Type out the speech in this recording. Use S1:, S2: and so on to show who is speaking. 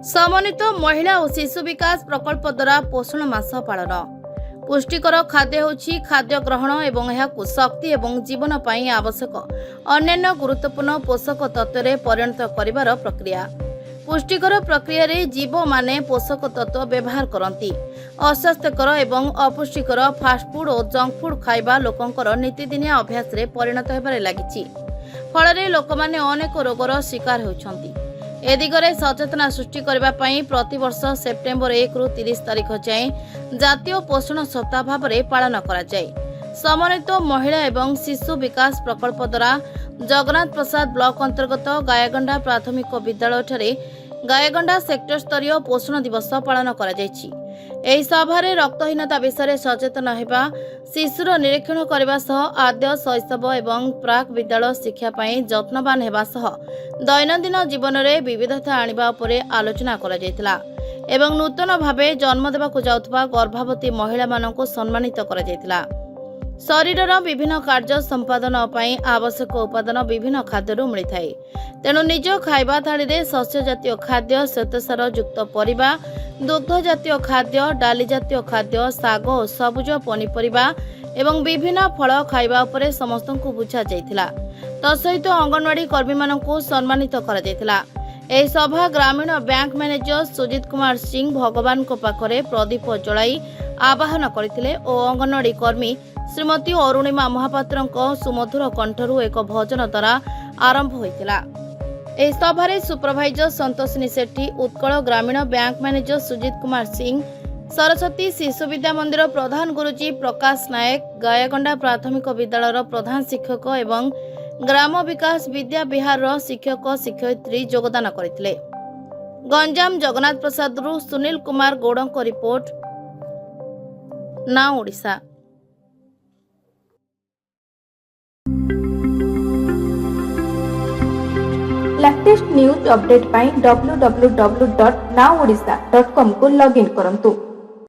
S1: समन्वित महिला और शिशु विकास प्रकल्प द्वारा पोषण मास पालन। पुष्टिकर खाद्य होछि खाद्य ग्रहण एवं एहाकु शक्ति एवं जीवन पाई आवश्यक अन्यान्य गुरुत्वपूर्ण पोषक तत्व रे परिणत करिवार प्रक्रिया। पुष्टिकर प्रक्रिया रे जीव माने पोषक तत्व व्यवहार करती। अस्वास्थ्यकर एवं अपुष्टिकर फास्टफुड और जंक फुड खाइबा लोकंकर नीतिदिनिया अभ्यास रे परिणत हेबारे लागिछि। फଳରେ ଲୋକମାନେ ଅନେକ ରୋଗର ଶିକାର ହେଉଛନ୍ତି। ए दिगरे सचेतना सृष्टि करबा पई प्रतिवर्ष सेप्टेम्बर 1 रु 30 तारिख जाए जातीय पोषण सप्ताह भाव में पालन करा जाए। समन्वित महिला एवं शिशु विकास प्रकल्प द्वारा जगन्नाथ प्रसाद ब्लॉक अंतर्गत गायगंडा प्राथमिक विद्यालय ठारे गायगंडा सेक्टर स्तरीय पोषण दिवस पालन करा जायछि। एही सभारे रक्तहीनता विषय सचेतन हेबा, शिशुर निरीक्षण करबा सह आद्य शैशव एवं प्राक विद्यालय शिक्षा पई जत्नवान हेबा सह दैनंदिन जीवन रे विविधता आनिबा उपरे आलोचना करा जायतिला एवं नूतन भावे जन्म देबाकु जाउथबा गर्भवती महिला मानकु सम्मानित करा जायतिला। शरीरर विभिन्न कार्य संपादन पई आवश्यक उपादान विभिन्न खाद्यरू मिलिथाय। तेणु निज खाइबा थाली रे शस्य जातीय खाद्य, श्वेतसार युक्त परिबा, दुग्ध जातीय खाद्य, डाली जातीय खाद्य, साग और सबुज पनीपरिबा एवं विभिन्न फल खाइबा उपरे समस्तंकु बुझा जायतिला। तसहित अंगनवाड़ी कर्मी मानकु सम्मानित करा जायतिला। एही सभा ग्रामीण बैंक मैनेजर सुजित कुमार सिंह भगवान को पाखरे प्रदीप जलाई आवाहन करथिले और अंगनवाड़ी कर्मी श्रीमती अरुणिमा महापात्रଙ୍କ सुमधुर कंठरू एक भजन द्वारा आरंभ होइतिला। एही सभारे सुपरवाइजर संतोषिनी सेठी, उत्कल ग्रामीण बैंक मैनेजर सुजित कुमार सिंह, सरस्वती शिशु विद्या मंदिर प्रधान गुरुजी प्रकाश नायक, गायगंडा प्राथमिक विद्यालय प्रधान शिक्षक एवं ग्राम विकास विद्या विहार शिक्षक शिक्षयित्री योगदान करथिले। गंजाम जगन्नाथ प्रसाद रु सुनील कुमार गौड़क report, now Odisha.
S2: Latest news update पाई www.nowodisha.com को लॉगिन करंतु।